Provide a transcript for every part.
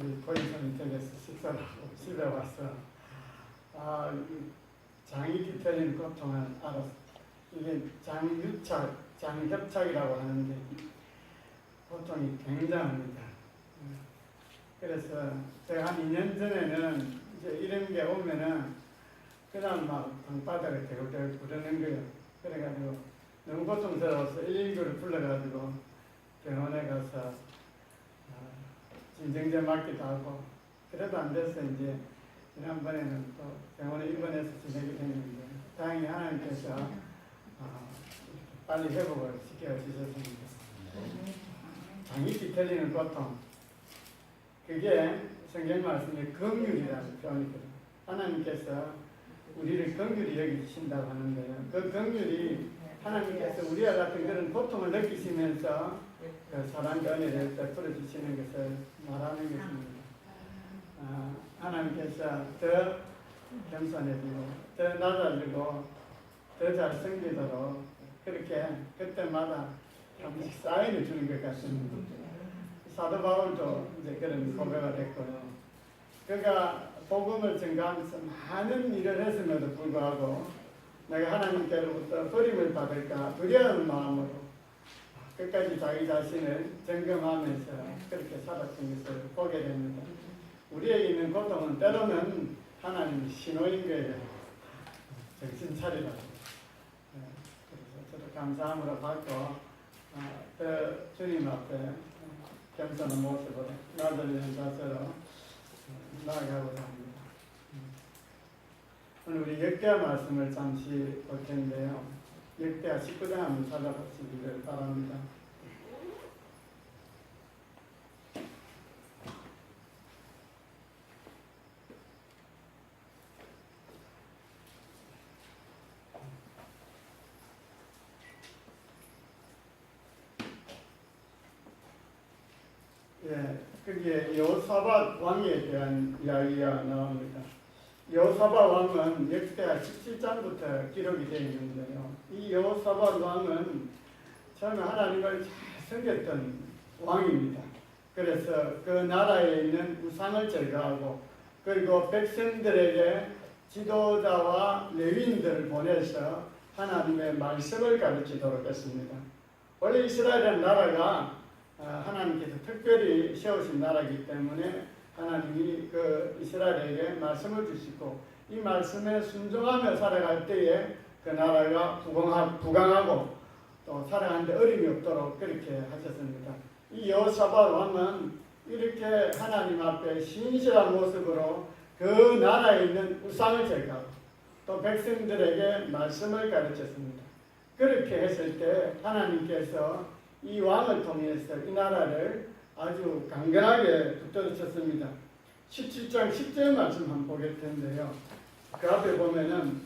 우리 고인선이 댁에서 식사를 하고 집에 와서 이 장이 뒤틀리는 고통을 알았어. 이게 장협착이라고 하는데 고통이 굉장합니다. 그래서 제가 한 2년 전에는 이제 이런 게 오면은 그냥 막 방바닥에 대고대고 그러는 거예요. 그래가지고 너무 고통스러워서 119를 불러가지고 병원에 가서 진정제 맞기도 하고 그래도 안 돼서 이제 지난번에는 또 병원에 입원해서 지내게 됐는데 다행히 하나님께서 빨리 회복을 시켜주셨습니다. 장이 뒤틀리는 고통, 그게 성경 말씀에 긍휼이라는 표현이거든요. 하나님께서 우리를 긍휼히 여기신다고 하는데요. 그 긍휼이 하나님께서 우리와 같은 그런 고통을 느끼시면서 그 사랑과 은혜를 베풀어 주시는 것을 말하는 것입니다. 하나님께서 더 겸손해지고 더 낮아지고 더 잘생기도록 그렇게 그때마다 조금씩 사인을 주는 것 같습니다. 사도 바울도 이제 그런 고백을 했고요. 그가 복음을 전가하면서 많은 일을 했음에도 불구하고 내가 하나님께로부터 버림을 받을까 두려운 마음으로 끝까지 자기 자신을 점검하면서 그렇게 살았던 것을 보게 됩니다. 우리에게 있는 고통은 때로는 하나님 신호인 거예요. 정신 차리라고. 그래서 저도 감사함으로 받고 주님 앞에 겸손한 모습으로 나들리는 자세로 나아가고자 합니다. 오늘 우리 역대하 말씀을 잠시 볼 텐데요. 역대하 19장 한번 찾아보시기를 바랍니다. 거기에 여호사밧 왕에 대한 이야기가 나옵니다. 여호사밧 왕은 역대하 17장부터 기록이 되어 있는데요. 이 여호사밧 왕은 처음에 하나님을 잘 섬겼던 왕입니다. 그래서 그 나라에 있는 우상을 제거하고 그리고 백성들에게 지도자와 레위인들을 보내서 하나님의 말씀을 가르치도록 했습니다. 원래 이스라엘이라는 나라가 하나님께서 특별히 세우신 나라이기 때문에 하나님이 그 이스라엘에게 말씀을 주시고 이 말씀에 순종하며 살아갈 때에 그 나라가 부강하고 또 살아가는데 어림이 없도록 그렇게 하셨습니다. 이 여호사밧 왕은 이렇게 하나님 앞에 신실한 모습으로 그 나라에 있는 우상을 제거하고 또 백성들에게 말씀을 가르쳤습니다. 그렇게 했을 때 하나님께서 이 왕을 통해서 이 나라를 아주 강건하게 붙들으셨습니다. 17장 10절 말씀 한번 보실 텐데요. 그 앞에 보면은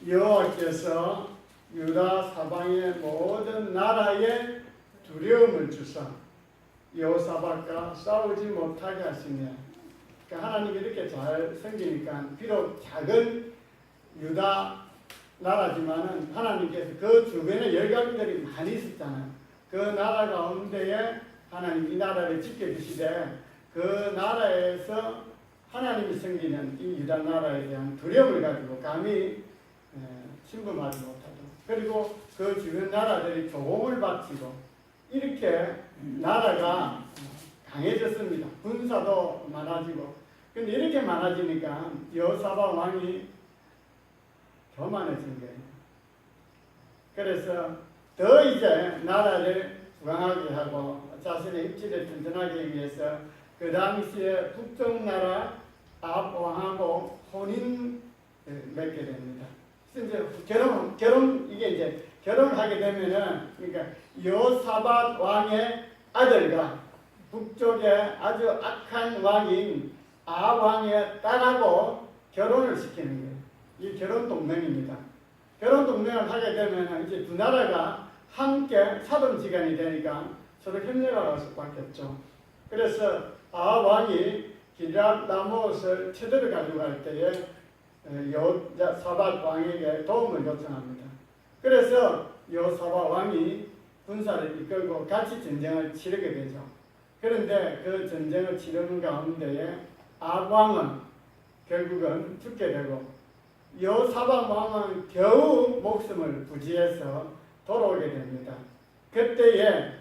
여호와께서 유다 사방의 모든 나라에 두려움을 주사 여호사밧과 싸우지 못하게 하시며, 그러니까 하나님이 이렇게 잘 생기니까 비록 작은 유다 나라지만은 하나님께서 그 주변에 열강들이 많이 있었잖아요. 그 나라 가운데에 하나님 이 나라를 지켜주시되 그 나라에서 하나님이 섬기는 이 유다 나라에 대한 두려움을 가지고 감히 침범하지 못하고 그리고 그 주변 나라들이 조공을 바치고 이렇게 나라가 강해졌습니다. 군사도 많아지고. 근데 이렇게 많아지니까 여호사밧 왕이 교만해진 거예요. 그래서 더 이제 나라를 부강하게 하고 자신의 입지를 튼튼하게 위해서 그 당시에 북쪽 나라 아합 왕하고 혼인 맺게 됩니다. 이제 이게 이제 결혼을 하게 되면은 그러니까 여호사밧 왕의 아들과 북쪽의 아주 악한 왕인 아합 왕의 딸하고 결혼을 시키는 거예요. 이 결혼 동맹입니다. 결혼 동맹을 하게 되면 이제 두 나라가 함께 사돈지간이 되니까 서로 협력을 할 수밖에 없죠. 그래서 아합 왕이 기럇 라못을 쳐들어 가지고 갈 때에 여호사밧 왕에게 도움을 요청합니다. 그래서 여호사밧 왕이 군사를 이끌고 같이 전쟁을 치르게 되죠. 그런데 그 전쟁을 치르는 가운데에 아합왕은 결국은 죽게 되고 여호사밧 왕은 겨우 목숨을 부지해서 돌아오게 됩니다. 그때에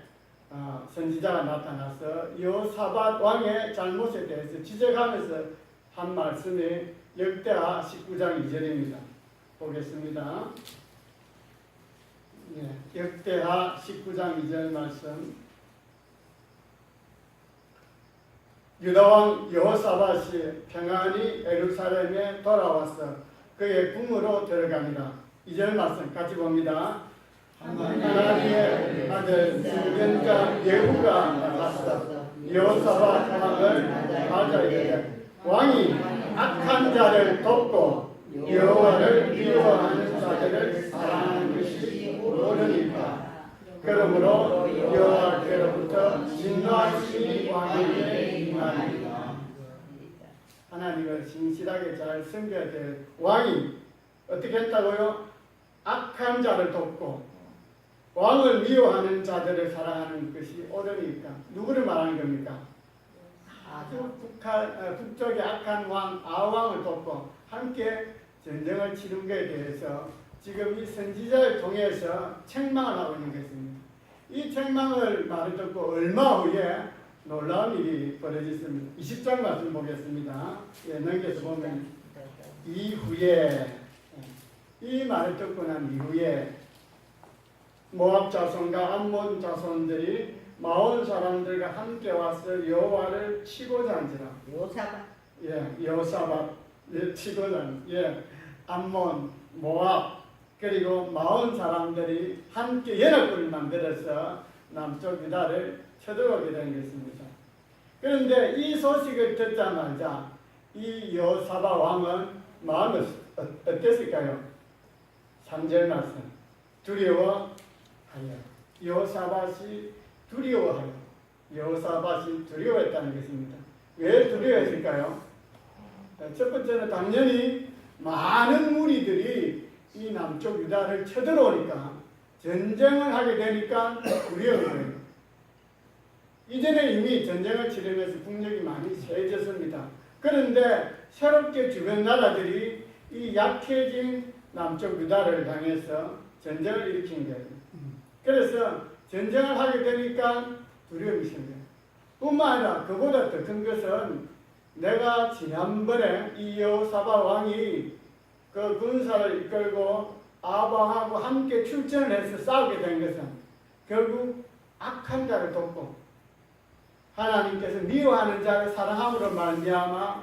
선지자가 나타나서 여호사밧 왕의 잘못에 대해서 지적하면서 한 말씀이 역대하 19장 2절입니다. 보겠습니다. 역대하 19장 2절 말씀. 유다왕 여호사밧이 평안히 예루살렘에 돌아와서 그의 궁으로 들어갑니다. 2절 말씀 같이 봅니다. 하나님의 아들 선지자 예후가 나타났어 여호사밧 왕을 맞아 이르되 왕이 악한 자를 돕고 여호와를 미워하는 자들을 사랑하는 것이 옳으니까. 그러므로 여호와께로부터 진노하심이 왕에게 임하리라. 하나님을 신실하게 잘 섬겨야 될 왕이 어떻게 했다고요? 악한 자를 돕고 왕을 미워하는 자들을 사랑하는 것이 옳으니까. 누구를 말하는 겁니까? 아주 북쪽의 악한 왕 아왕을 돕고 함께 전쟁을 치른 것에 대해서 지금 이 선지자를 통해서 책망을 하고 있는 것입니다. 이 책망을 말을 듣고 얼마 후에 놀라운 일이 벌어졌습니다. 20장 말씀 보겠습니다. 넘겨서 보면 이후에 이 말을 듣고 난 이후에 모압 자손과 암몬 자손들이 마온 사람들과 함께 와서 여호와를 치고자 한지라. 여호사밧 치고자 암몬, 모압 그리고 마온 사람들이 함께 연합군을 만들어서 남쪽 유다를 쳐들어오게 된 것입니다. 그런데 이 소식을 듣자마자 이 여호사밧 왕은 마음이 어땠을까요? 3절 말씀. 두려워하여. 여호사밧이 두려워하여. 여호사밧이 두려워했다는 것입니다. 왜 두려워했을까요? 첫 번째는 당연히 많은 무리들이 이 남쪽 유다를 쳐들어오니까 전쟁을 하게 되니까 두려운 거예요. 이전에 이미 전쟁을 치르면서 국력이 많이 세졌습니다. 그런데 새롭게 주변 나라들이 이 약해진 남쪽 유다를 향해서 전쟁을 일으킨 거예요. 그래서 전쟁을 하게 되니까 두려움이 생겨요. 뿐만 아니라 그보다 더 큰 것은 내가 지난번에 이 여호사밧 왕이 그 군사를 이끌고 아방하고 함께 출전을 해서 싸우게 된 것은 결국 악한 자를 돕고 하나님께서 미워하는 자를 사랑함으로 말미암아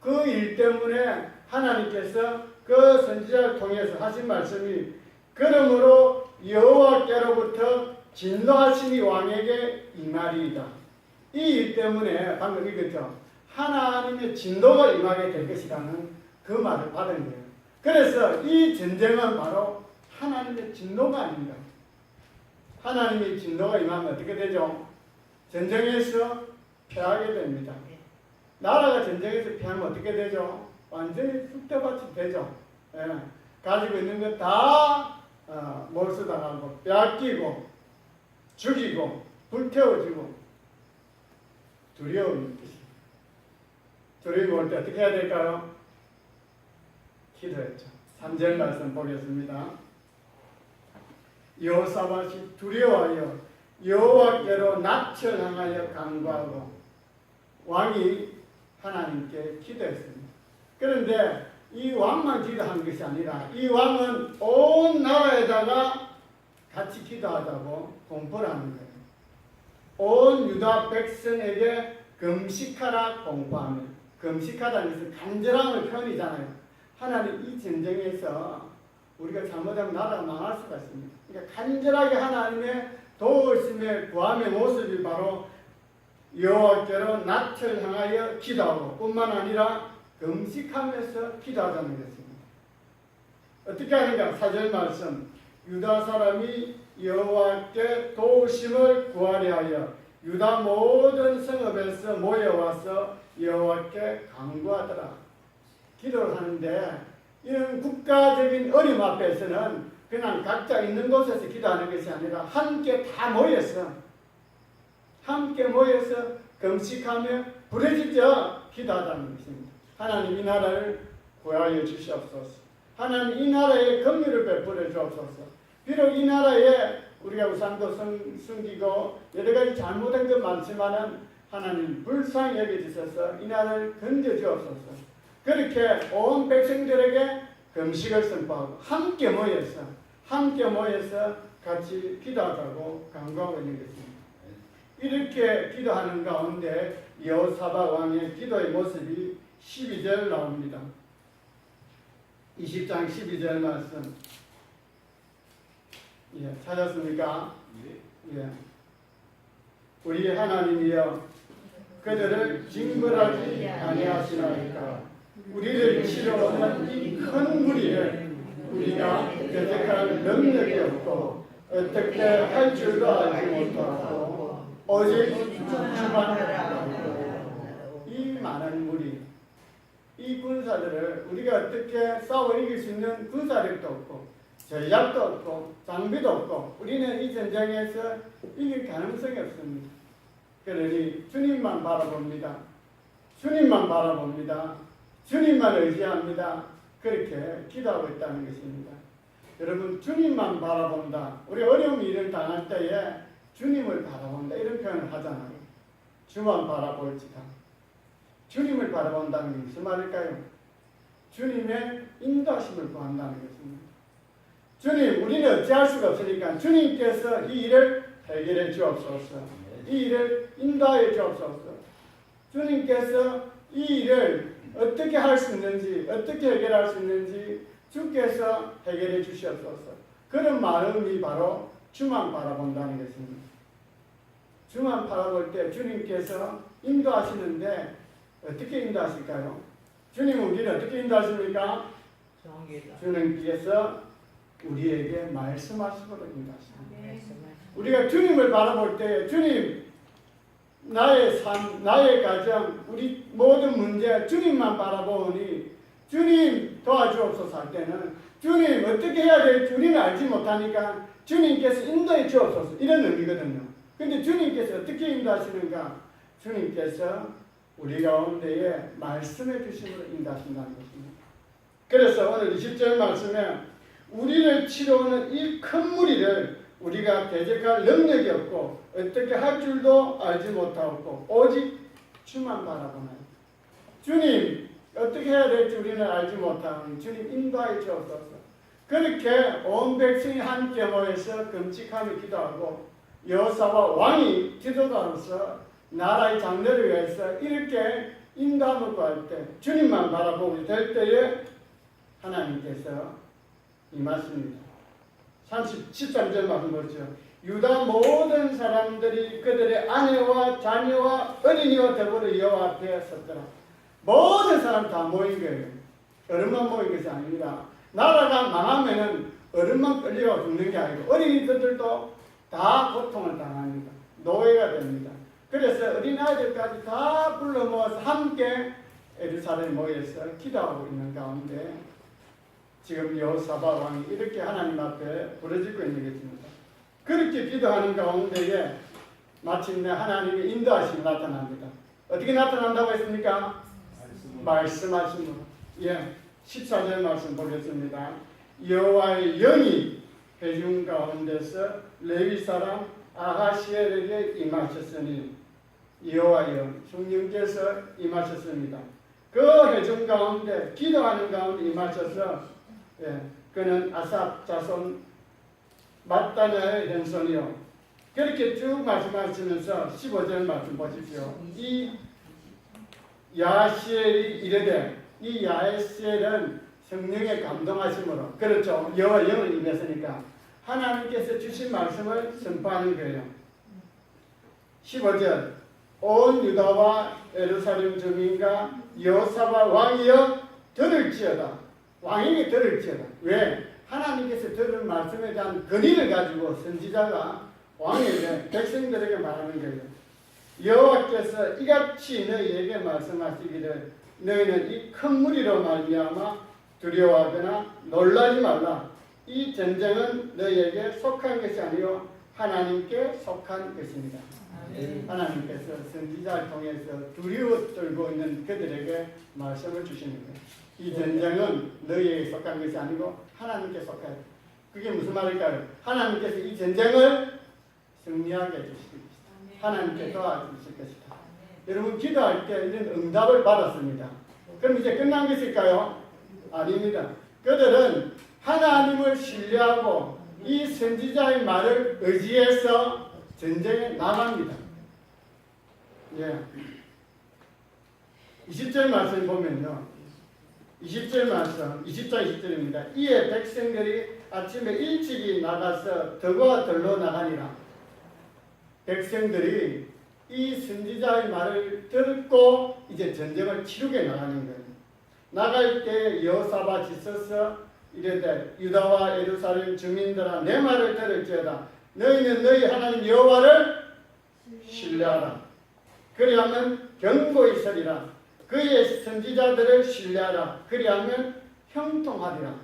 그 일 때문에 하나님께서 그 선지자를 통해서 하신 말씀이 그러므로 여호와께로부터 진노하심이 왕에게 임하리이다. 이 일 때문에 방금 읽었죠. 하나님의 진노가 임하게 될 것이라는 그 말을 받은 거예요. 그래서 이 전쟁은 바로 하나님의 진노가 아닌가. 하나님의 진노가 임하면 어떻게 되죠? 전쟁에서 패하게 됩니다. 나라가 전쟁에서 패하면 어떻게 되죠? 완전히 쑥대밭이 되죠. 가지고 있는 것 다 몰수당하고 빼앗기고 죽이고 불태워지고 두려움이 있습니다. 두려움이 올 때 어떻게 해야 될까요? 기도했죠. 3절 말씀 보겠습니다. 여호사밧이 두려워하여 여호와께로 낯을 향하여 간구하고 왕이 하나님께 기도했습니다. 그런데 이 왕만 기도한 것이 아니라 이 왕은 온 나라에다가 같이 기도하자고 공포를 하는 거예요. 온 유다 백성에게 금식하라 공포하며, 금식하다는 것은 간절함을 표현이잖아요. 하나님 이 전쟁에서 우리가 잘못하면 나라가 망할 수가 있습니다. 그러니까 간절하게 하나님의 도우심의 구함의 모습이 바로 여호와께로 낯을 향하여 기도하고 뿐만 아니라 금식하면서 기도하자는 것입니다. 어떻게 하는가? 4절 말씀. 유다 사람이 여호와께 도우심을 구하려 하여 유다 모든 성읍에서 모여와서 여호와께 간구하더라. 기도를 하는데 이런 국가적인 어려움 앞에서는 그냥 각자 있는 곳에서 기도하는 것이 아니라 함께 다 모여서 함께 모여서 금식하며 부르짖어 기도하자는 것입니다. 하나님 이 나라를 구하여 주시옵소서. 하나님 이 나라에 긍휼을 베풀어 주옵소서. 비록 이 나라에 우리가 우상도 숨기고 여러 가지 잘못한 것 많지만은 하나님 불쌍히 여겨주셔서 이 나라를 건져 주옵소서. 그렇게 온 백성들에게 금식을 선포하고 함께 모여서 같이 기도하자고 강구하고 있는 것입니다. 이렇게 기도하는 가운데 여호사밧 왕의 기도의 모습이 12절 나옵니다. 20장 12절 말씀. 찾았습니까? 예. 우리 하나님이여 그들을 징벌하지 아니하시나이까. 우리를 치러오는 이 큰 무리를 우리가 대적할 능력이 없고 어떻게 할 줄도 알지 못하고 오직 주만 알고. 이 많은 무리, 이 군사들을 우리가 어떻게 싸워 이길 수 있는 군사력도 없고 전략도 없고 장비도 없고 우리는 이 전쟁에서 이길 가능성이 없습니다. 그러니 주님만 바라봅니다. 주님만 의지합니다. 그렇게 기도하고 있다는 것입니다. 여러분, 주님만 바라본다. 우리 어려운 일을 당할 때에 주님을 바라본다 이런 표현을 하잖아요. 주만 바라볼지다. 주님을 바라본다는 게 무슨 말일까요? 주님의 인도하심을 구한다는 것입니다. 주님, 우리는 어찌할 수가 없으니까 주님께서 이 일을 해결해 주옵소서. 이 일을 인도하여 주옵소서. 주님께서 이 일을 어떻게 할 수 있는지, 어떻게 해결할 수 있는지 주께서 해결해 주시옵소서. 그런 마음이 바로 주만 바라본다는 것입니다. 주만 바라볼 때 주님께서 인도하시는데 어떻게 인도하실까요? 주님은 우리를 어떻게 인도하십니까? 주님께서 우리에게 말씀하시도록 인도하십니다. 우리가 주님을 바라볼 때 주님, 나의 삶, 나의 가정, 우리 모든 문제 주님만 바라보니 주님 도와주옵소서 할 때는 주님 어떻게 해야 될지 우리는 알지 못하니까 주님께서 인도해 주옵소서 이런 의미거든요. 근데 주님께서 어떻게 인도하시는가? 주님께서 우리 가운데에 말씀해 주심으로 인도하신다는 것입니다. 그래서 오늘 20절 말씀에 우리를 치러오는 이 큰 무리를 우리가 대적할 능력이 없고 어떻게 할 줄도 알지 못하고 오직 주만 바라보나요. 주님 어떻게 해야 될지 우리는 알지 못하니 주님 인도하여 주옵소서. 그렇게 온 백성이 함께 모여서 금식하며 기도하고 여호사밧 왕이 지도자로서 나라의 장래를 위해서 이렇게 인도함을 구할 때 주님만 바라보게 될 때에 하나님께서 임하십니다. 13절 말씀 보죠. 유다 모든 사람들이 그들의 아내와 자녀와 어린이와 더불어 여호와 앞에 섰더라. 모든 사람 다 모인 거예요. 어른만 모인 것이 아닙니다. 나라가 망하면은 어른만 끌려가 죽는 게 아니고 어린이들도 다 고통을 당합니다. 노예가 됩니다. 그래서 어린아이들까지 다 불러 모아서 함께 예루살렘에 모여서 기도하고 있는 가운데 지금 여호사밧 왕이 이렇게 하나님 앞에 부르짖고 있는 것입니다. 그렇게 기도하는 가운데에 마침내 하나님의 인도하심이 나타납니다. 어떻게 나타난다고 했습니까? 말씀하심으로. 14절 말씀 보겠습니다. 여호와의 영이 회중 가운데서 레위 사람 아하시엘에게 임하셨으니 여호와의 영, 성령께서 임하셨습니다. 그 회중 가운데 기도하는 가운데 임하셔서 그는 아삽 자손 mattanya의 현손이요. 그렇게 쭉 말씀하시면서 15절 말씀 보십시오. 이 야시엘이 이르되 이 야시엘은 성령의 감동하심으로 그렇죠. 여호와 영을 임했으니까 하나님께서 주신 말씀을 선포하는 거예요. 15절 온 유다와 예루살렘 주민과 여호사밧 왕이여 들을지어다. 왕에게 들을지어다. 왜? 하나님께서 들은 말씀에 대한 근의를 가지고 선지자가 왕에게 백성들에게 말하는 거예요. 여호와께서 이같이 너희에게 말씀하시기를 너희는 이 큰 무리로 말미암아 두려워하거나 놀라지 말라. 이 전쟁은 너희에게 속한 것이 아니요 하나님께 속한 것입니다. 하나님께서 선지자를 통해서 두려워 떨고 있는 그들에게 말씀을 주시는 거예요. 이 전쟁은 너희에게 속한 것이 아니고 하나님께 속해요. 그게 무슨 말일까요? 하나님께서 이 전쟁을 승리하게 해주실 것이다. 하나님께 도와주실 것이다. 여러분 기도할 때 이런 응답을 받았습니다. 그럼 이제 끝난 것일까요? 아닙니다. 그들은 하나님을 신뢰하고 이 선지자의 말을 의지해서 전쟁에 나갑니다. 예. 20절 말씀 보면요. 20절 말씀, 20절 20절입니다. 이에 백성들이 아침에 일찍이 나가서 덕과 들로 나가니라. 백성들이 이 선지자의 말을 듣고 이제 전쟁을 치르게 나가는 거예요. 나갈 때 여호사밧이 서서 이르되 유다와 예루살렘 주민들아 내 말을 들을지어다. 너희는 너희 하나님 여호와를 신뢰하라. 그리하면 견고히 서리라. 그의 선지자들을 신뢰하라. 그리하면 형통하리라.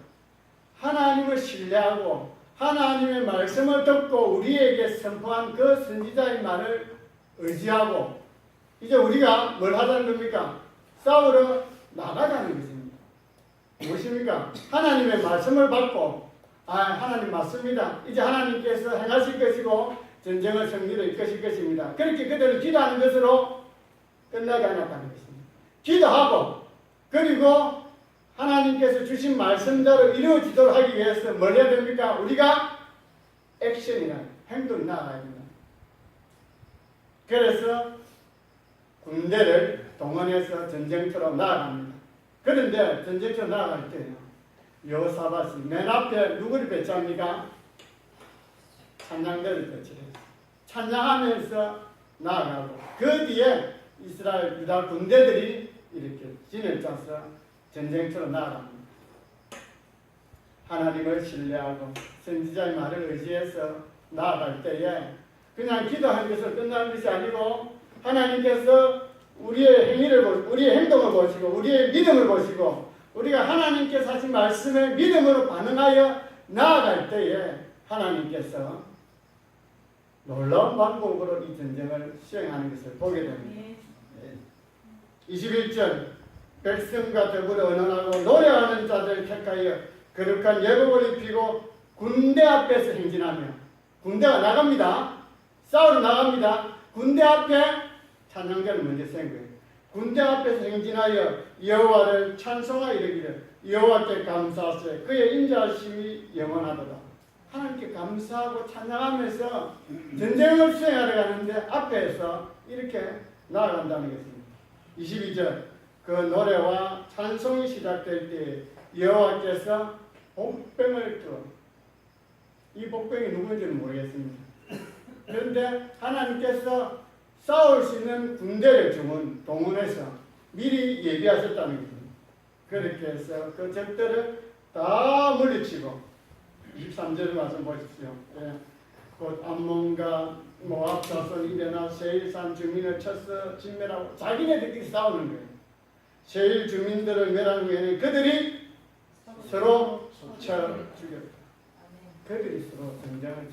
하나님을 신뢰하고 하나님의 말씀을 듣고 우리에게 선포한 그 선지자의 말을 의지하고 이제 우리가 뭘 하자는 겁니까? 싸우러 나가자는 것입니다. 무엇입니까? 하나님의 말씀을 받고 하나님 맞습니다. 이제 하나님께서 행하실 것이고 전쟁을 승리를 이끄실 것입니다. 그렇게 그들은 기도하는 것으로 끝나지 않았다는 것입니다. 기도하고 그리고 하나님께서 주신 말씀대로 이루어지도록 하기 위해서 뭘 해야 됩니까? 우리가 액션이나 행동이 나아가야 됩니다. 그래서 군대를 동원해서 전쟁터로 나아갑니다. 그런데 전쟁터로 나아갈 때요. 여호사밧이 맨 앞에 누구를 배치합니까? 찬양대를 배치해요. 찬양하면서 나아가고 그 뒤에 이스라엘 유다 군대들이 이렇게 진을 짜서 전쟁터로 나아갑니다. 하나님을 신뢰하고 선지자의 말을 의지해서 나아갈 때에 그냥 기도하는 것을 끝나는 것이 아니고 하나님께서 우리의 행위를 보시고 우리의 행동을 보시고 우리의 믿음을 보시고 우리가 하나님께서 하신 말씀에 믿음으로 반응하여 나아갈 때에 하나님께서 놀라운 방법으로 이 전쟁을 수행하는 것을 보게 됩니다. 21절 백성과 더불어 언언하고 노래하는 자들 택하여 거룩한 예복을 입히고 군대 앞에서 행진하며 군대가 나갑니다. 싸우러 나갑니다. 군대 앞에 찬양대를 먼저 세운 거예요. 군대 앞에서 행진하여 여호와를 찬송하여 이르기를 여호와께 감사하세 그의 인자하심이 영원하도다. 하나님께 감사하고 찬양하면서 전쟁을 수행하러 가는데 앞에서 이렇게 나아간다는 것입니다. 22절 그 노래와 찬송이 시작될 때 여호와께서 복병을 들어 이 복병이 누구인지는 모르겠습니다. 그런데 하나님께서 싸울 수 있는 군대를 동원해서 미리 예비하셨다는 것입니다. 그렇게 해서 그 적들을 다 물리치고 23절 말씀 보십시오. 예. 곧 암몬과 모압 자손 이레나 세일산 주민을 쳐서 진멸하고 자기네들끼리 싸우는 거예요. 세일 주민들을 멸한 후에는 그들이 서로 쳐 죽였다. 그들이 서로 전쟁을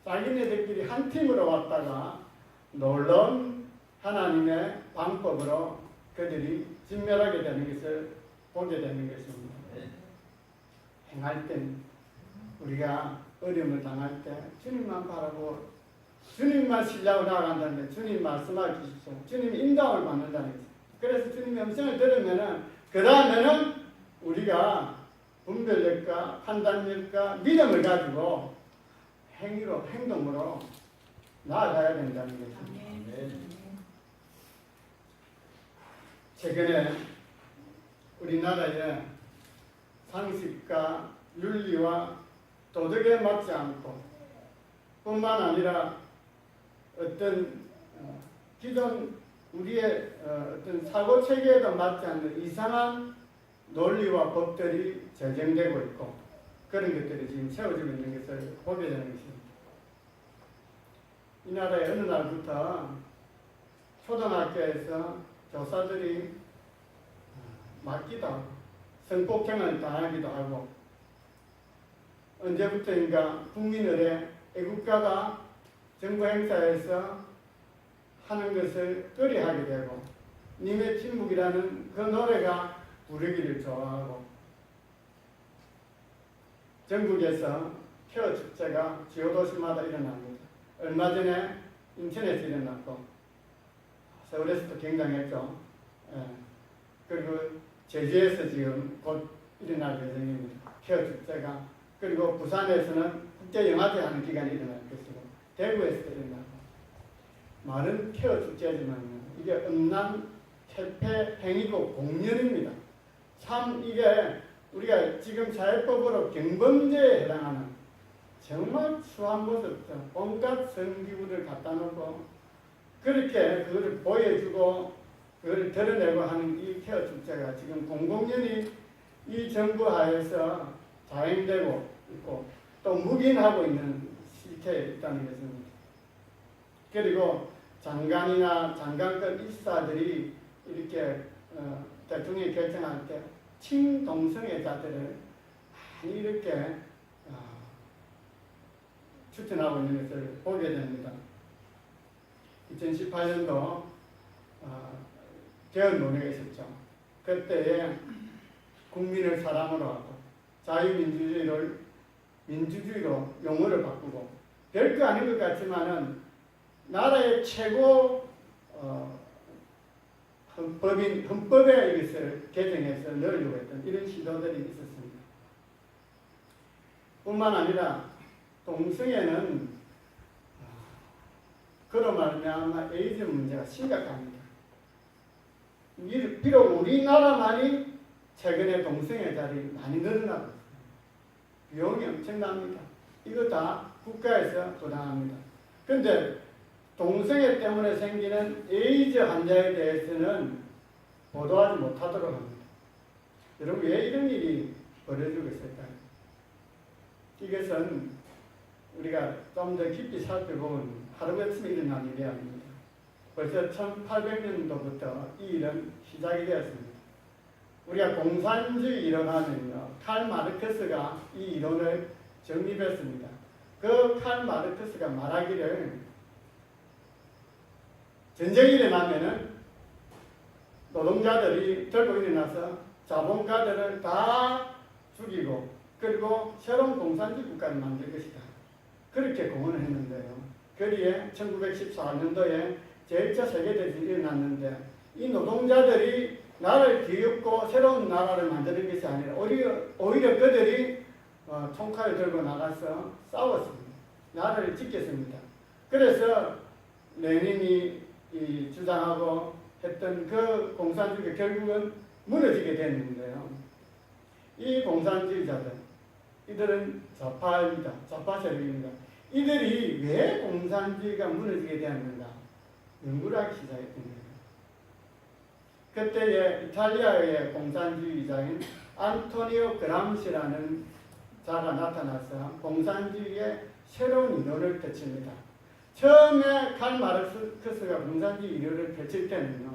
자기네들끼리 한 팀으로 왔다가 놀라운 하나님의 방법으로 그들이 진멸하게 되는 것을 보게 되는 것입니다. 행할 때는 우리가 어려움을 당할 때 주님만 바라고 주님만 신뢰하고 나아간다는 데 주님 말씀해 주십시오. 주님 인도함을 받는다는 거죠. 그래서 주님의 음성을 들으면은 그 다음에는 우리가 분별력과 판단력과 믿음을 가지고 행위로 행동으로 나아가야 된다는 거죠. 최근에 우리나라의 상식과 윤리와 도덕에 맞지 않고 뿐만 아니라 어떤 기존 우리의 어떤 사고 체계에도 맞지 않는 이상한 논리와 법들이 제정되고 있고 그런 것들이 지금 세워지고 있는 것을 보게 되는 것입니다. 이 나라에 어느 날부터 초등학교에서 교사들이 맞기도 하고 성폭행을 당하기도 하고 언제부터인가 국민의례 애국가가 정부 행사에서 하는 것을 의뢰하게 되고 님의 침묵이라는 그 노래가 부르기를 좋아하고 전국에서 폐허 축제가 주요 도시마다 일어납니다. 얼마 전에 인천에서 일어났고 서울에서도 굉장했죠. 예. 그리고 제주에서 지금 곧 일어날 예정입니다. 폐허 축제가. 그리고 부산에서는 국제영화제 하는 기간이 일어날 것이고 대구에서도 일어나고 말은 폐허 축제지만 이게 음란 퇴폐 행위고 공연입니다. 참 이게 우리가 지금 사회법으로 경범죄에 해당하는 정말 추한 모습들, 온갖 성기구를 갖다 놓고 그렇게 그거를 보여주고 그걸 드러내고 하는 이 폐허 축제가 지금 공공연히 이 정부 하에서 자행되고 있고 또 묵인하고 있는 실태에 있다는 것입니다. 그리고 장관이나 장관급 인사들이 이렇게 대통령이 결정할 때 친동성애자들을 많이 이렇게 추천하고 있는 것을 보게 됩니다. 2018년도 개헌 논의가 있었죠. 그때에 국민을 사람으로 하고 자유민주주의를 민주주의로 용어를 바꾸고 별거 아닌 것 같지만은 나라의 최고 헌법에 이것을 개정해서 넣으려고 했던 이런 시도들이 있었습니다. 뿐만 아니라 동성애는 그로 말미암아 에이즈 문제가 심각합니다. 비록 우리나라만이 최근에 동성애자들이 많이 늘어나고 있습니다. 비용이 엄청납니다. 이거 다 국가에서 부담합니다. 그런데 동성애 때문에 생기는 에이즈 환자에 대해서는 보도하지 못하도록 합니다. 여러분 왜 이런 일이 벌어지고 있을까요? 이것은 우리가 좀 더 깊이 살펴보면 하루아침에 일어난 일이 아닙니다. 벌써 1800년도부터 이 일은 시작이 되었습니다. 우리가 공산주의 이론하면요, 칼 마르크스가 이 이론을 정립했습니다. 그 칼 마르크스가 말하기를 전쟁이 일어나면은 노동자들이 들고 일어나서 자본가들을 다 죽이고 그리고 새로운 공산주의 국가를 만들 것이다. 그렇게 공언을 했는데요. 거기에 1914년도에 제1차 세계대전이 일어났는데 이 노동자들이 나라를 뒤엎고 새로운 나라를 만드는 것이 아니라 오히려 그들이 총칼을 들고 나가서 싸웠습니다. 나라를 지켰습니다. 그래서 레닌이 주장하고 했던 그 공산주의가 결국은 무너지게 됐는데요. 이 공산주의자들, 이들은 좌파입니다. 좌파 세력입니다. 이들이 왜 공산주의가 무너지게 되었는가? 연구를 하기 시작했던 거예요. 그때에 이탈리아의 공산주의자인 안토니오 그람시라는 자가 나타나서 공산주의의 새로운 이론을 펼칩니다. 처음에 칼 마르크스가 공산주의 이론을 펼칠 때는요,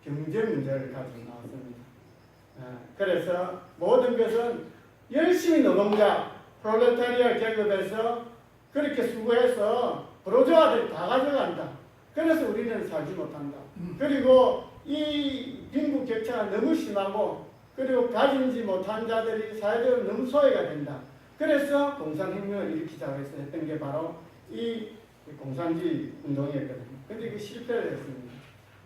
경제 문제를 가지고 나왔습니다. 그래서 모든 것은 열심히 노동자, 프롤레타리아 계급에서 그렇게 수고해서 부르주아들이 다 가져간다. 그래서 우리는 살지 못한다. 그리고 이 빈부 격차가 너무 심하고 그리고 가진지 못한 자들이 사회적으로 너무 소외가 된다. 그래서 공산혁명을 일으키자고 해서 했던 게 바로 이 공산주의 운동이었거든요. 근데 그 실패를 했습니다.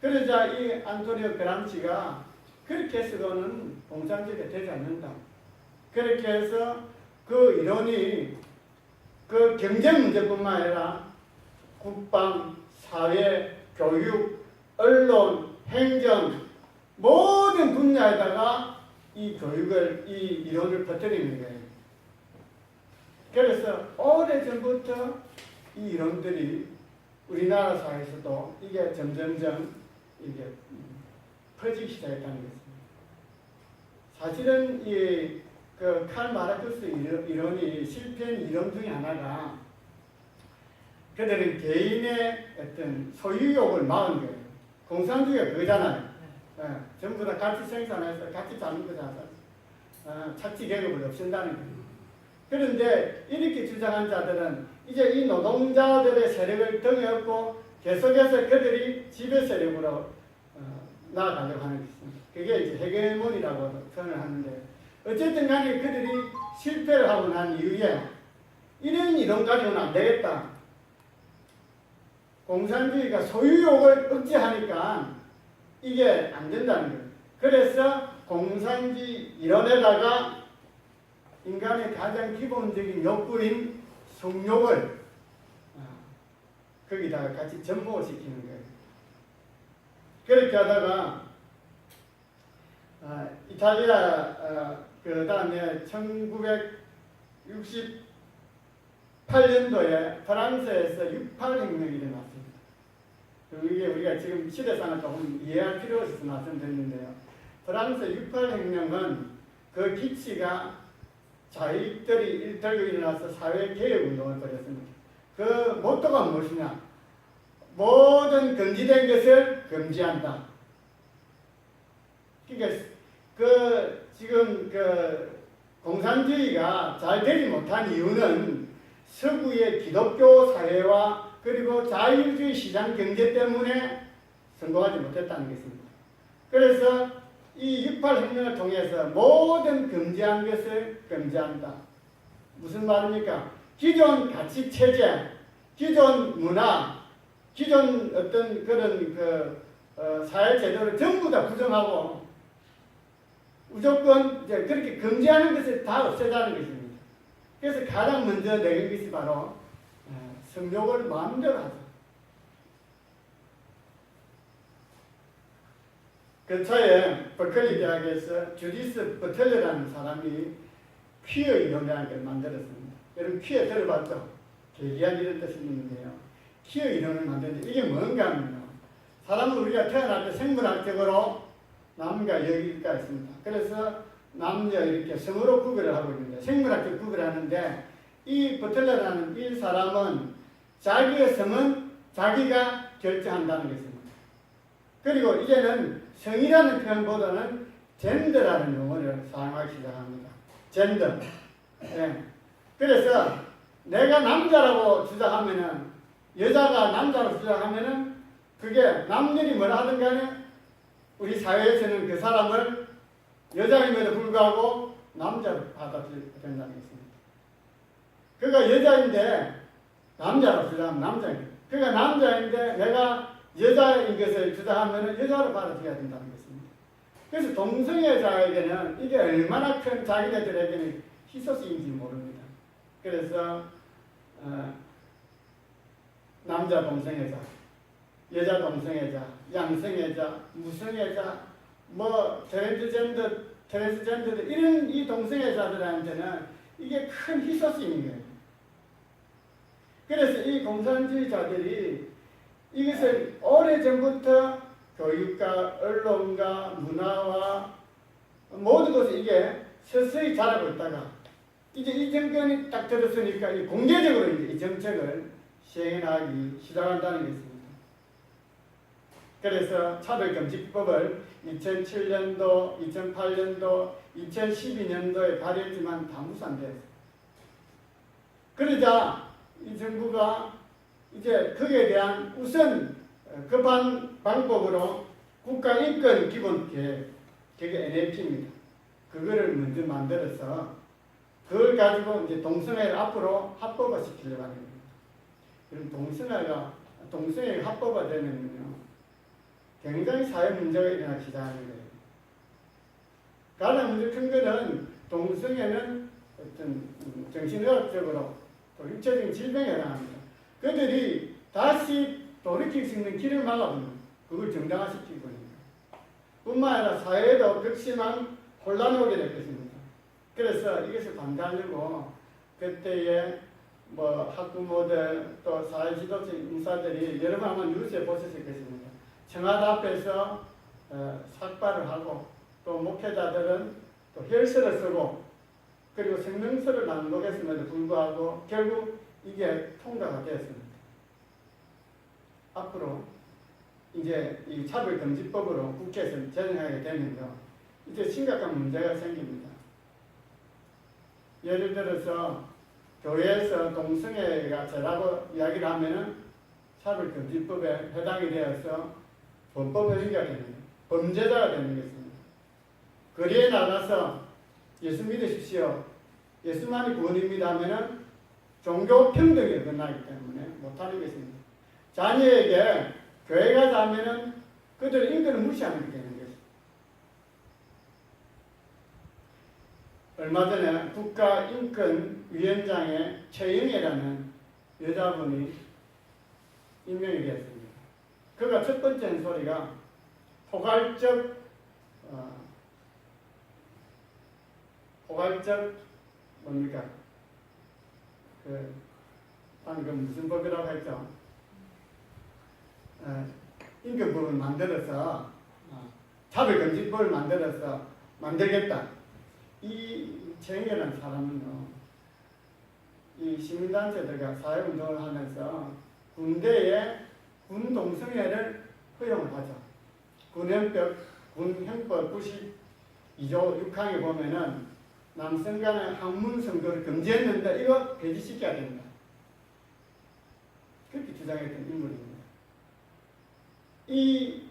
그러자 이 안토니오 그람시가 그렇게 해서는 공산주의가 되지 않는다. 그렇게 해서 그 이론이 그 경제 문제뿐만 아니라 국방, 사회, 교육, 언론, 행정 모든 분야에다가 이 교육을, 이 이론을 퍼뜨리는 거예요. 그래서 오래전부터 이 이론들이 우리나라 사회에서도 이게 점점점 이게 퍼지기 시작했다는 것입니다. 사실은 이 그 칼 마르크스 이론이 실패한 이론 중에 하나가 그들은 개인의 어떤 소유욕을 막은 거예요. 공산주의가 그거잖아요. 전부 다 같이 생산해서 같이 자는 거잖아요. 착취 계급을 없앤다는 거예요. 그런데 이렇게 주장한 자들은 이제 이 노동자들의 세력을 등에 업고 계속해서 그들이 지배 세력으로 나아가려고 하는 것입니다. 그게 이제 헤게모니라고 표현을 하는데, 어쨌든 간에 그들이 실패를 하고 난 이후에 이런 이론 가지고는 안 되겠다. 공산주의가 소유욕을 억제하니까 이게 안 된다는 거예요. 그래서 공산주의 이론에다가 인간의 가장 기본적인 욕구인 성욕을 거기다가 같이 접목을 시키는 거예요. 그렇게 하다가 이탈리아 그 다음에 1968년도에 프랑스에서 68혁명이 일어났습니다. 이게 우리가 지금 시대상을 조금 이해할 필요가 있어서 말씀드렸는데요. 프랑스 68혁명은 그 기치가 자익들이 들고 일어나서 사회개혁운동을 벌였습니다. 그 모토가 무엇이냐? 모든 금지된 것을 금지한다. 그러니까 지금 공산주의가 잘 되지 못한 이유는 서구의 기독교 사회와 그리고 자유주의 시장 경제 때문에 성공하지 못했다는 것입니다. 그래서 이 68혁명을 통해서 모든 금지한 것을 금지한다. 무슨 말입니까? 기존 가치 체제, 기존 문화, 기존 어떤 그런 사회 제도를 전부 다 부정하고 무조건 이제 그렇게 금지하는 것을 다 없애자는 것입니다. 그래서 가장 먼저 내린 것이 바로 성욕을 마음대로 하자. 그 차에 버클리 대학에서 주디스 버틀러라는 사람이 퀴어 이론이라는 걸 만들었습니다. 여러분 퀴어 들어봤죠? 계기한 이런 뜻이 있는데요. 퀴어 이론을 만드는데 이게 뭔가 하면요. 사람은 우리가 태어날 때 생물학적으로 남과 여기가 있습니다. 그래서 남녀 이렇게 성으로 구별을 하고 있는데 생물학적 구별을 하는데 이 버틀러라는 이 사람은 자기의 성은 자기가 결정한다는 것입니다. 그리고 이제는 성이라는 표현보다는 젠더라는 용어를 사용하기 시작합니다. 젠더. 네. 그래서 내가 남자라고 주장하면은 여자가 남자로 주장하면은 그게 남녀이 뭐라 하든 간에 우리 사회에서는 그 사람을 여자임에도 불구하고 남자로 받아들여야 된다는 것입니다. 그가 여자인데 남자로 주장하면 남자입니다. 그가 남자인데 내가 여자인 것을 주장하면 여자로 받아들여야 된다는 것입니다. 그래서 동성애자에게는 이게 얼마나 큰 자기네들에게는 희소식인지 모릅니다. 그래서 남자 동성애자, 여자 동성애자, 양성애자, 무성애자, 뭐 트랜스젠더 이런 이 동성애자들한테는 이게 큰 희소식인 거예요. 그래서 이 공산주의자들이 이것을 오래전부터 교육과 언론과 문화와 모든 것을 이게 서서히 자라고 있다가 이제 이 정권이 딱 들었으니까 공개적으로 이제 이 정책을 시행하기 시작한다는 것입니다. 그래서 차별금지법을 2007년도, 2008년도, 2012년도에 발의했지만 다 무산됐어요. 그러자 이 정부가 이제 거기에 대한 우선 급한 방법으로 국가인권기본계획, 그게 NAP입니다. 그거를 먼저 만들어서 그걸 가지고 이제 동성애를 앞으로 합법화 시키려고 합니다. 그럼 동성애가 합법화 되면요, 굉장히 사회 문제가 일어나기 시작하는 거예요. 가장 먼저 큰 거는 동성애는 어떤 정신의학적으로 또 육체적인 질병에 해당합니다. 그들이 다시 돌이킬 수 있는 길을 막아버립니다. 그걸 정당화시키고 있는 거예요. 뿐만 아니라 사회에도 극심한 혼란이 오게 될 것입니다. 그래서 이것을 반대하려고 그때의 뭐 학부모들 또 사회 지도자 인사들이 여러분 아마 뉴스에 보셨을 것입니다. 청와대 앞에서 삭발을 하고 또 목회자들은 또 혈서를 쓰고 그리고 성명서를 낭독했음에도 불구하고 결국 이게 통과가 되었습니다. 앞으로 이제 이 차별금지법으로 국회에서 제정하게 되면요, 이제 심각한 문제가 생깁니다. 예를 들어서 교회에서 동성애가 죄라고 이야기를 하면은 차별금지법에 해당이 되어서 범법을 행위하게 되는 거예요. 범죄자가 되는 것입니다. 거리에 나가서 예수 믿으십시오. 예수만이 구원입니다 하면은 종교 평등이 어긋나기 때문에 못하는 것입니다. 자녀에게 교회 가자 하면은 그들 인권을 무시하는 게 되는 것입니다. 얼마 전에 국가인권위원장의 최영애라는 여자분이 임명이 되었습니다. 그가 첫 번째 소리가 포괄적 뭡니까? 방금 무슨 법이라고 했죠? 인권법을 만들어서 차별금지법을 만들겠다. 이 최영애라는 사람은요, 이 시민단체들과 사회운동을 하면서 군대에 군 동성애를 허용을 하죠. 군형법 92조 6항에 보면은 남성 간의 학문 성도를 금지했는데 이거 폐지시켜야 된다. 그렇게 주장했던 인물입니다. 이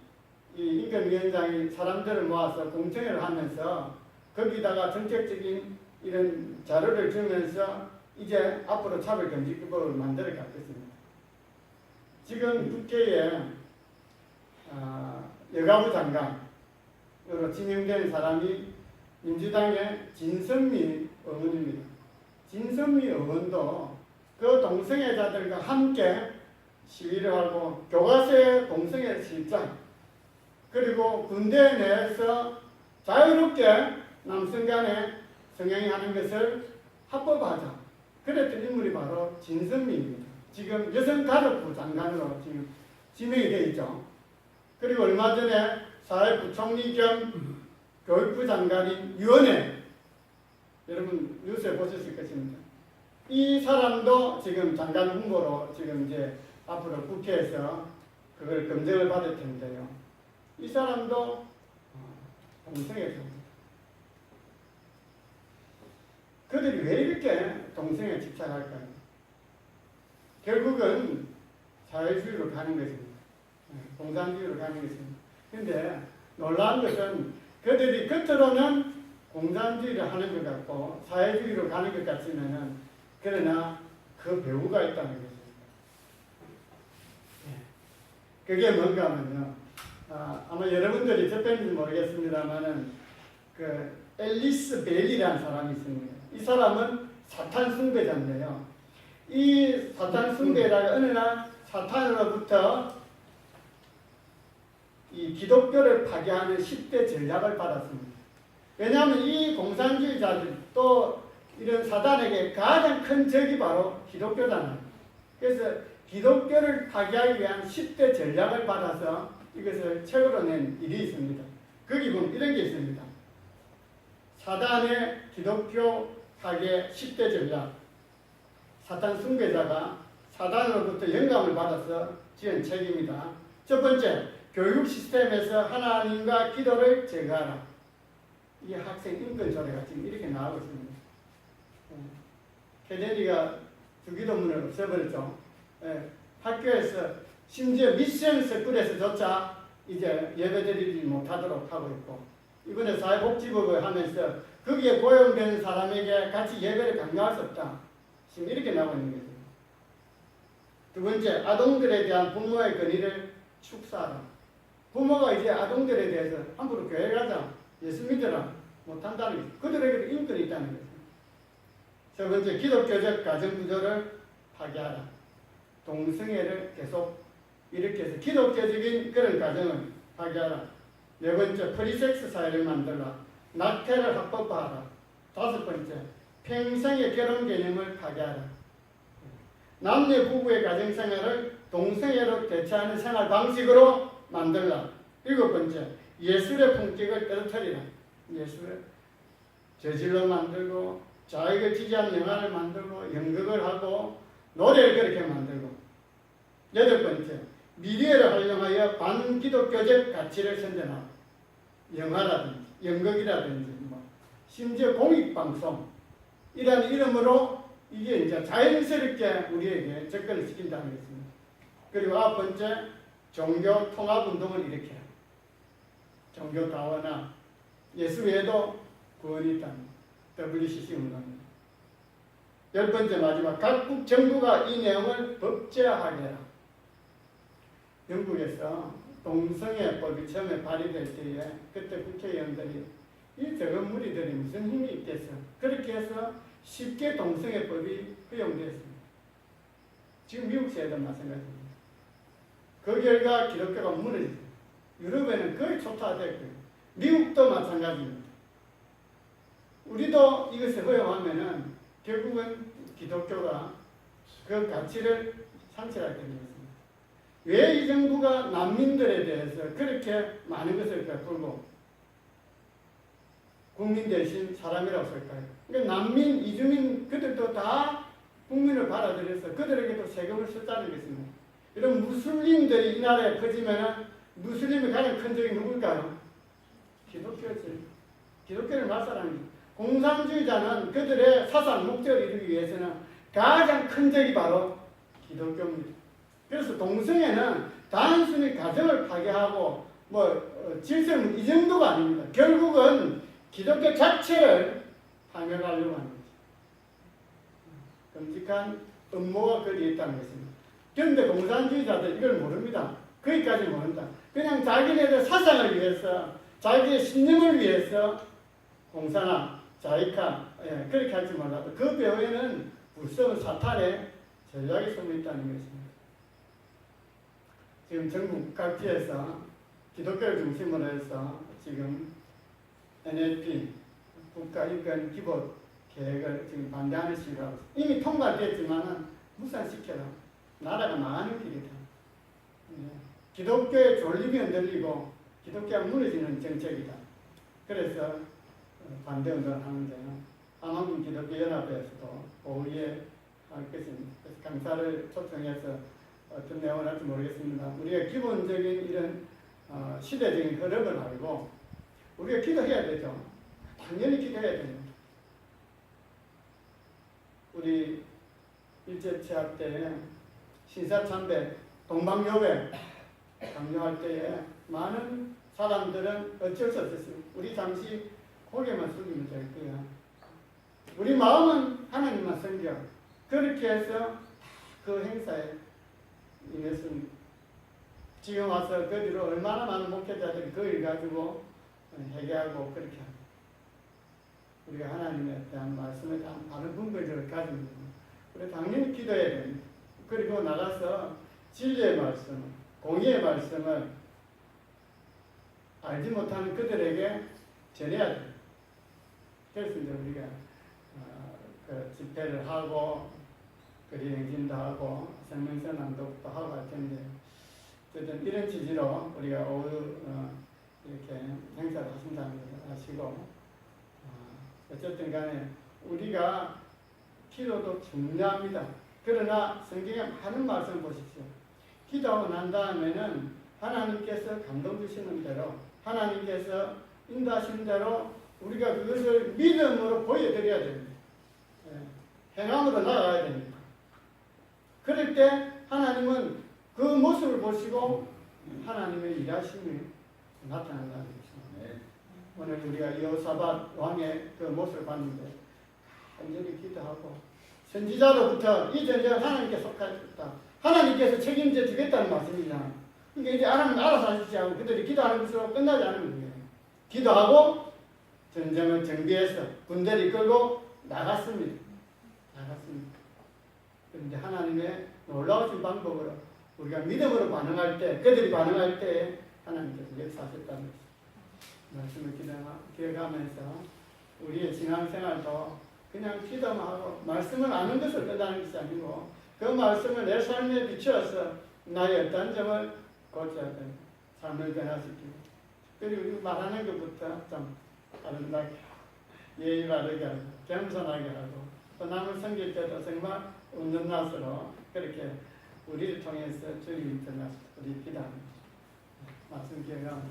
인권위원장이 사람들을 모아서 공청회를 하면서 거기다가 정책적인 이런 자료를 주면서 이제 앞으로 차별금지법을 만들어 가겠습니다. 지금 국회에 여가부 장관으로 지명된 사람이 민주당의 진선미 의원입니다. 진선미 의원도 그 동성애자들과 함께 시위를 하고 교과서에 동성애 실장 그리고 군대 내에서 자유롭게 남성 간에 성행하는 것을 합법화하자. 그랬던 인물이 바로 진선미입니다. 지금 여성가족부 장관으로 지금 지명이 되어 있죠. 그리고 얼마 전에 사회부총리 겸 교육부 장관인 유은혜, 여러분 뉴스에 보셨을 것입니다. 이 사람도 지금 장관 후보로 지금 이제 앞으로 국회에서 그걸 검증을 받을 텐데요. 이 사람도 동성애자입니다. 그들이 왜 이렇게 동성애에 집착할까요? 결국은 사회주의로 가는 것입니다. 공산주의로 가는 것입니다. 그런데 놀라운 것은 그들이 겉으로는 공산주의를 하는 것 같고 사회주의로 가는 것 같으면은 그러나 그 배후가 있다는 것입니다. 그게 뭔가 하면요. 아마 여러분들이 접했는지 모르겠습니다만은 그 앨리스 벨이라는 사람이 있습니다. 이 사람은 사탄 숭배자인데요. 이 사탄 숭배자가 어느 날 사탄으로부터 이 기독교를 파괴하는 10대 전략을 받았습니다. 왜냐하면 이 공산주의자들 또 이런 사단에게 가장 큰 적이 바로 기독교잖아요. 그래서 기독교를 파괴하기 위한 10대 전략을 받아서 이것을 책으로 낸 일이 있습니다. 거기 보면 이런 게 있습니다. 사단의 기독교 파괴 10대 전략. 사탄 숭배자가 사단으로부터 영감을 받아서 지은 책입니다. 첫 번째, 교육 시스템에서 하나님과 기도를 제거하라. 이 학생 인권 조례가 지금 이렇게 나오고 있습니다. 케네디가 주기도문을 없애버렸죠. 학교에서 심지어 미션 스쿨에서조차 이제 예배드리지 못하도록 하고 있고, 이번에 사회복지법을 하면서 거기에 고용된 사람에게 같이 예배를 강요할 수 없다. 지금 이렇게 나오고 있는 거죠. 두 번째, 아동들에 대한 부모의 권위를 축소하라. 부모가 이제 아동들에 대해서 함부로 교회 가자, 예수 믿어라 못한다는 거죠. 그들에게도 인권이 있다는 거죠. 세 번째, 기독교적 가정구조를 파괴하라. 동성애를 계속 일으켜서 기독교적인 그런 가정을 파괴하라. 네 번째, 프리섹스 사회를 만들라. 낙태를 합법화하라. 다섯 번째, 평생의 결혼 개념을 파괴하라. 남녀 부부의 가정생활을 동성애로 대체하는 생활 방식으로 만들라. 일곱 번째, 예술의 품격을 떨어뜨리라. 예술을 저질로 만들고 자익을 지지하는 영화를 만들고 연극을 하고 노래를 그렇게 만들고. 여덟 번째, 미디어를 활용하여 반기독교적 가치를 선전하라. 영화라든지 연극이라든지 심지어 공익방송 이라는 이름으로 이게 이제 자연스럽게 우리에게 접근을 시킨다는 것입니다. 그리고 9번째, 종교 통합 운동을 일으켜라. 종교 다원화, 예수 외에도 구원이 있다는 WCC 운동입니다. 10번째 마지막, 각국 정부가 이 내용을 법제화하게 해라. 영국에서 동성애법이 처음에 발의될 때에 그때 국회의원들이 이 적은 무리들이 무슨 힘이 있겠어. 그렇게 해서 쉽게 동성애법이 허용되었습니다. 지금 미국 사회도 마찬가지입니다. 그 결과 기독교가 무너졌어요. 유럽에는 거의 초토화됐고요. 미국도 마찬가지입니다. 우리도 이것을 허용하면은 결국은 기독교가 그 가치를 상실하게 됩니다. 왜 이 정부가 난민들에 대해서 그렇게 많은 것을 베풀고 국민 대신 사람이라고 쓸까요? 그러니까 난민, 이주민 그들도 다 국민을 받아들여서 그들에게도 세금을 썼다는 것입니다. 이런 무슬림들이 이 나라에 퍼지면 무슬림의 가장 큰 적이 누굴까요? 기독교지. 기독교를 말살하는 거예요. 공산주의자는 그들의 사상 목적을 이루기 위해서는 가장 큰 적이 바로 기독교입니다. 그래서 동성애는 단순히 가정을 파괴하고 질서는 이 정도가 아닙니다. 결국은 기독교 자체를 파멸하려고 하는 거죠. 끔찍한 음모가 거기에 있다는 것입니다. 그런데 공산주의자들 이걸 모릅니다. 거기까지 모른다. 그냥 자기네들 사상을 위해서, 자기의 신념을 위해서 공산화, 자익화, 그렇게 할지 몰라도 그 배후에는 불쌍한 사탄의 전략이 숨어 있다는 것입니다. 지금 전국 각지에서 기독교를 중심으로 해서 지금 NLP, 국가인권 기본 계획을 지금 반대하는 시기라고 이미 통과됐지만은 무산시켜라. 나라가 망하는 길이다. 기독교의 존립이 흔들리고 기독교가 무너지는 정책이다. 그래서 반대운동을 하는데요. 한국인 기독교연합회에서도 오후에 할 것입니다. 그래서 강사를 초청해서 어떤 내용을 할지 모르겠습니다. 우리가 기본적인 이런 시대적인 흐름을 알고 우리가 기도해야 되죠. 당연히 기도해야 됩니다. 우리 일제치하 때 신사참배, 동방요배 강요할 때에 많은 사람들은 어쩔 수 없었습니다. 우리 잠시 고개만 숙이면 될 거야. 우리 마음은 하나님만 섬겨. 그렇게 해서 그 행사에 임했습니다. 지금 와서 그 뒤로 얼마나 많은 목회자들이 그 일 가지고 회개하고 그렇게 합니다. 우리가 하나님에 대한 말씀에 대한 바른 분별력을 가지는 겁니다. 우리 당연히 기도해야 됩니다. 그리고 나가서 진리의 말씀, 공의의 말씀을 알지 못하는 그들에게 전해야 됩니다. 그래서 이제 우리가 그 집회를 하고 그리 행진도 하고 생명선 낭독도 하고 할 텐데 어쨌든 이런 취지로 우리가 오후 이렇게 행사를 하신다는 걸 아시고 어쨌든 간에 우리가 기도도 중요합니다. 그러나 성경에 많은 말씀을 보십시오. 기도하고 난 다음에는 하나님께서 감동 주시는 대로 하나님께서 인도하시는 대로 우리가 그것을 믿음으로 보여드려야 됩니다. 행함으로 나아가야 됩니다. 그럴 때 하나님은 그 모습을 보시고 하나님의 일하심이 나타난다는 것입니다. 오늘 우리가 여호사밧 왕의 그 모습을 봤는데 간절히 기도하고 선지자로부터 이 전쟁은 하나님께 속하였다. 하나님께서 책임져 주겠다는 말씀이잖아요. 그러니까 이제 하나님 알아서 하시지 않고 그들이 기도하는 것으로 끝나지 않은 거예요. 기도하고 전쟁을 정비해서 군대를 이끌고 나갔습니다. 그런데 하나님의 놀라우신 방법으로 우리가 믿음으로 반응할 때, 그들이 반응할 때 하나님께서 역사하셨다는 것입니다. 말씀을 기억하면서 우리의 신앙생활도 그냥 기도만 하고 말씀을 아는 것을 끝나는 것이 아니고 그 말씀을 내 삶에 비추어서 나의 어떤 점을 고쳐야 됩니다. 삶을 변화시키고 그리고 말하는 것부터 좀 아름답게 예의 바르게 하고 겸손하게 하고 또 남을 섬길 때도 정말 웃는 낯으로 그렇게 우리를 통해서 주님이 드러나서 우리 기도합니다. 말씀 기억하면서